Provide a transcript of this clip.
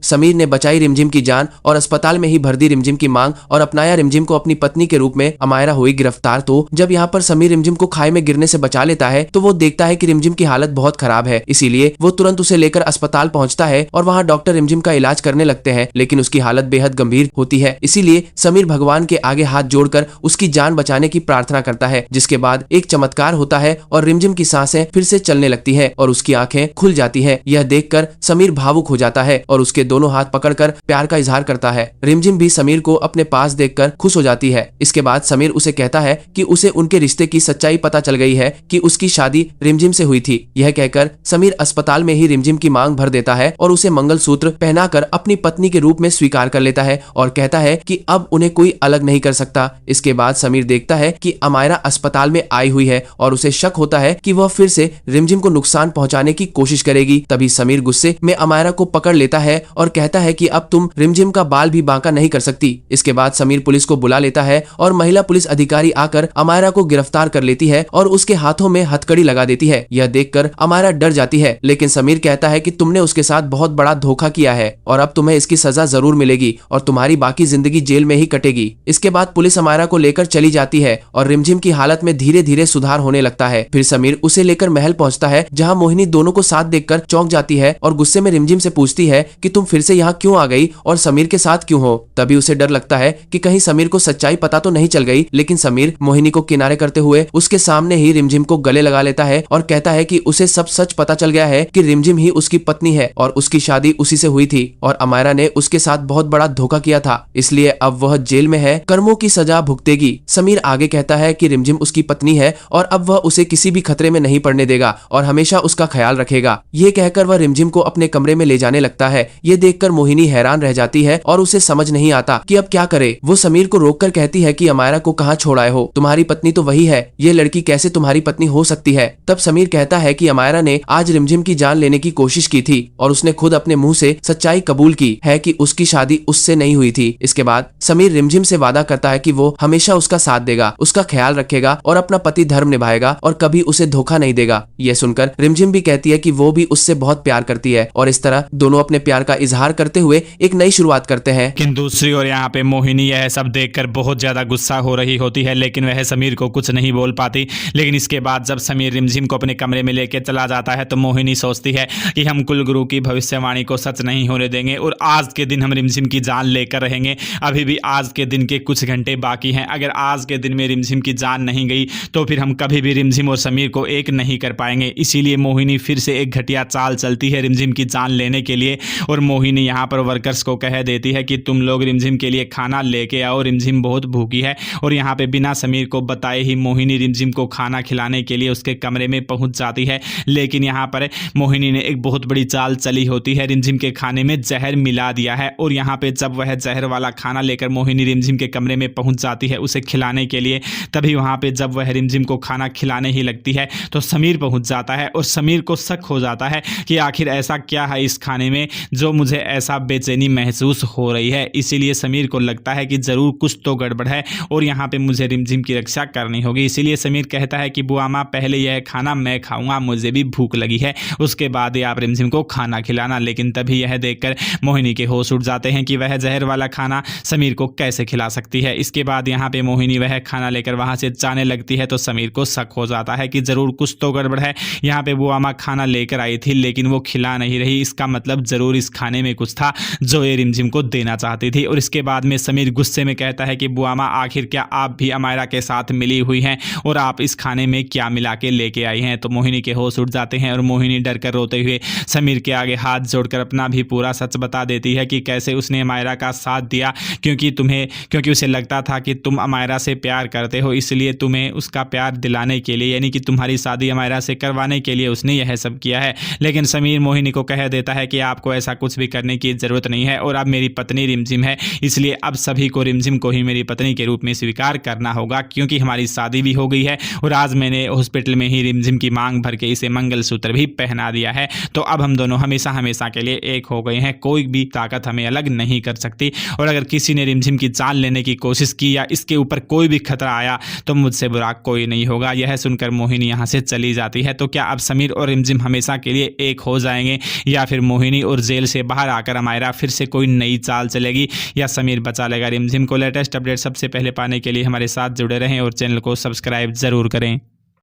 समीर ने बचाई रिमझिम की जान और अस्पताल में ही भर दी रिमझिम की मांग और अपनाया रिमझिम को अपनी पत्नी के रूप में। अमायरा हुई गिरफ्तार। तो जब यहाँ पर समीर रिमझिम को खाई में गिरने से बचा लेता है तो वो देखता है कि रिमझिम की हालत बहुत खराब है, इसीलिए वो तुरंत उसे लेकर अस्पताल पहुंचता है और वहाँ डॉक्टर रिमझिम का इलाज करने लगते हैं, लेकिन उसकी हालत बेहद गंभीर होती है। इसीलिए समीर भगवान के आगे हाथ जोड़कर उसकी जान बचाने की प्रार्थना करता है, जिसके बाद एक चमत्कार होता है और रिमझिम की सांसें फिर से चलने लगती है और उसकी आंखें खुल जाती है। यह देखकर समीर भावुक हो जाता है और उसके दोनों हाथ पकड़कर प्यार का इजहार करता है। रिमझिम भी समीर को अपने पास देखकर खुश हो जाती है। इसके बाद समीर उसे कहता है कि उसे उनके रिश्ते की सच्चाई पता चल गई है कि उसकी शादी रिमझिम से हुई थी। यह कहकर समीर अस्पताल में ही रिमझिम की मांग भर देता है और उसे मंगलसूत्र पहनाकर अपनी पत्नी के रूप में स्वीकार कर लेता है और कहता है कि अब उन्हें कोई अलग नहीं कर सकता। इसके बाद समीर देखता है कि अमायरा अस्पताल में आई हुई है और उसे शक होता है कि वह फिर से रिमझिम को नुकसान पहुंचाने की कोशिश करेगी। तभी समीर गुस्से में अमायरा को पकड़ लेता है और कहता है कि अब तुम रिमझिम का बाल भी बांका नहीं कर सकती। इसके बाद समीर पुलिस को बुला लेता है और महिला पुलिस अधिकारी आकर अमायरा को गिरफ्तार कर लेती है और उसके हाथों में हथकड़ी लगा देती है। यह देखकर अमायरा डर जाती है, लेकिन समीर कहता है कि तुमने उसके साथ बहुत बड़ा धोखा किया है और अब तुम्हें इसकी सजा जरूर मिलेगी और तुम्हारी बाकी जिंदगी जेल में ही कटेगी। इसके बाद पुलिस अमायरा को लेकर चली जाती है और रिमझिम की हालत में धीरे धीरे सुधार होने लगता है। फिर समीर उसे लेकर महल पहुंचता है, जहां मोहिनी दोनों को साथ देखकर चौंक जाती है और गुस्से में रिमझिम से पूछती है कि तुम फिर से यहाँ क्यों आ गई और समीर के साथ क्यों हो। तभी उसे डर लगता है कि कहीं समीर को सच्चाई पता तो नहीं चल गई, लेकिन समीर मोहिनी को किनारे करते हुए उसके सामने ही रिमझिम को गले लगा लेता है और कहता है कि उसे सब सच पता चल गया है कि रिमझिम ही उसकी पत्नी है और उसकी शादी उसी से हुई थी और अमायरा ने उसके साथ बहुत बड़ा धोखा किया था, इसलिए अब वह जेल में है, कर्मों की सजा भुगतेगी। समीर आगे कहता है कि रिमझिम उसकी पत्नी है और अब वह उसे किसी भी खतरे में नहीं पड़ने देगा और हमेशा उसका ख्याल रखेगा। ये कहकर वह रिमझिम को अपने कमरे में ले जाने लगता है। ये देखकर मोहिनी हैरान रह जाती है और उसे समझ नहीं आता कि अब क्या करे। वो समीर को रोककर कहती है कि अमायरा को कहाँ छोड़ आए हो, तुम्हारी पत्नी तो वही है, ये लड़की कैसे तुम्हारी पत्नी हो सकती है। तब समीर कहता है कि अमायरा ने आज रिमझिम की जान लेने की कोशिश की थी और उसने खुद अपने मुंह से सच्चाई कबूल की है कि उसकी शादी उससे नहीं हुई थी। इसके बाद समीर रिमझिम से वादा करता है कि वो हमेशा उसका साथ देगा, उसका ख्याल रखेगा और अपना पति धर्म निभाएगा और कभी उसे धोखा नहीं देगा। यह सुनकर रिमझिम भी कहती है कि वो भी उससे बहुत प्यार करती है और इस तरह दोनों अपने प्यार का इजहार करते हुए एक नई शुरुआत करते हैं। लेकिन दूसरी ओर यहाँ पे मोहिनी यह सब देखकर बहुत ज्यादा गुस्सा हो रही होती है, लेकिन वह समीर को कुछ नहीं बोल पाती। लेकिन इसके बाद जब समीर रिमझिम को अपने कमरे में लेकर चला जाता है तो मोहिनी सोचती है कि हम कुलगुरु की भविष्यवाणी को सच नहीं होने देंगे और आज के दिन हम रिमझिम की जान लेकर रहेंगे। अभी भी आज के दिन के कुछ घंटे बाकी हैं। अगर आज के दिन में रिमझिम की जान नहीं गई तो फिर हम कभी भी रिमझिम और समीर को एक नहीं कर पाएंगे। इसीलिए मोहिनी फिर से एक घटिया चाल चलती है रिमझिम की जान लेने के लिए और मोहिनी यहाँ पर वर्कर्स को कह देती है कि तुम लोग रिमझिम के लिए खाना लेके आओ, रिमझिम बहुत भूखी है। और यहाँ पे बिना समीर को बताए ही मोहिनी रिमझिम को खाना खिलाने के लिए उसके कमरे में पहुंच जाती है। लेकिन यहाँ पर मोहिनी ने एक बहुत बड़ी चाल चली होती है, रिमझिम के खाने में जहर मिला दिया है। और यहाँ पे जब वह जहर वाला खाना लेकर मोहिनी रिमझिम के कमरे में पहुंच जाती है उसे खिलाने के लिए, तभी वहाँ पे जब वह रिमझिम को खाना खिलाने ही लगती है तो समीर पहुंच जाता है और समीर को शक हो जाता है कि आखिर ऐसा क्या है इस खाने में जो मुझे ऐसा बेचैनी महसूस हो रही है। इसीलिए समीर को लगता है कि जरूर कुछ तो गड़बड़ है और यहाँ पे मुझे रिमझिम की रक्षा करनी होगी। इसीलिए समीर कहता है कि बुआ माँ पहले यह खाना मैं खाऊंगा, मुझे भी भूख लगी है, उसके बाद ही आप रिमझिम को खाना खिलाना। लेकिन तभी यह देखकर मोहिनी के होश उड़ जाते हैं कि वह जहर वाला खाना समीर को कैसे खिला सकती है। इसके बाद यहाँ पे मोहिनी वह खाना लेकर वहां से जाने लगती है तो समीर को शक हो जाता है कि जरूर कुछ तो गड़बड़ है। यहाँ पे बुआ माँ खाना लेकर आई थी लेकिन वो खिला नहीं रही, इसका मतलब जरूर इस खाने में कुछ था जो ये रिमझिम को देना चाहती थी। और इसके बाद में समीर गुस्से में कहता है कि बुआ माँ आखिर क्या आप भी अमायरा के साथ मिली हुई हैं और आप इस खाने में क्या मिला के लेके आई हैं। तो मोहिनी के होश उड़ जाते हैं और मोहिनी डर कर रोते हुए समीर के आगे हाथ जोड़कर अपना भी पूरा सच बता देती है कि कैसे उसने अमायरा का साथ दिया क्योंकि उसे लगता था कि तुम अमायरा से प्यार करते हो, इसलिए तुम्हें उसका प्यार दिलाने के लिए यानी कि तुम्हारी शादी अमायरा से करवाने के लिए उसने यह सब किया है। लेकिन समीर मोहिनी को कह देता है कि आपको ऐसा कुछ भी करने की जरूरत नहीं है और अब मेरी पत्नी रिमझिम है, इसलिए अब सभी को रिमझिम को ही मेरी पत्नी के रूप में स्वीकार करना होगा क्योंकि हमारी शादी भी हो गई है और आज मैंने हॉस्पिटल में ही रिमझिम की मांग भर के इसे मंगलसूत्र भी पहना दिया है। तो अब हम दोनों हमेशा हमेशा के लिए एक हो गए हैं, कोई भी ताकत हमें अलग नहीं कर सकती और अगर किसी ने रिमझिम की जान लेने की कोशिश की या इसके ऊपर कोई भी खतरा आया तो मुझसे बुरा कोई नहीं होगा। यह सुनकर मोहिनी यहाँ से चली जाती है। तो क्या अब समीर और रिमझिम हमेशा के लिए एक हो जाएंगे या फिर मोहिनी और जेल से बाहर आकर अमायरा फिर से कोई नई चाल चलेगी या समीर बचा लेगा रिमझिम को। लेटेस्ट अपडेट सबसे पहले पाने के लिए हमारे साथ जुड़े रहें और चैनल को सब्सक्राइब जरूर करें।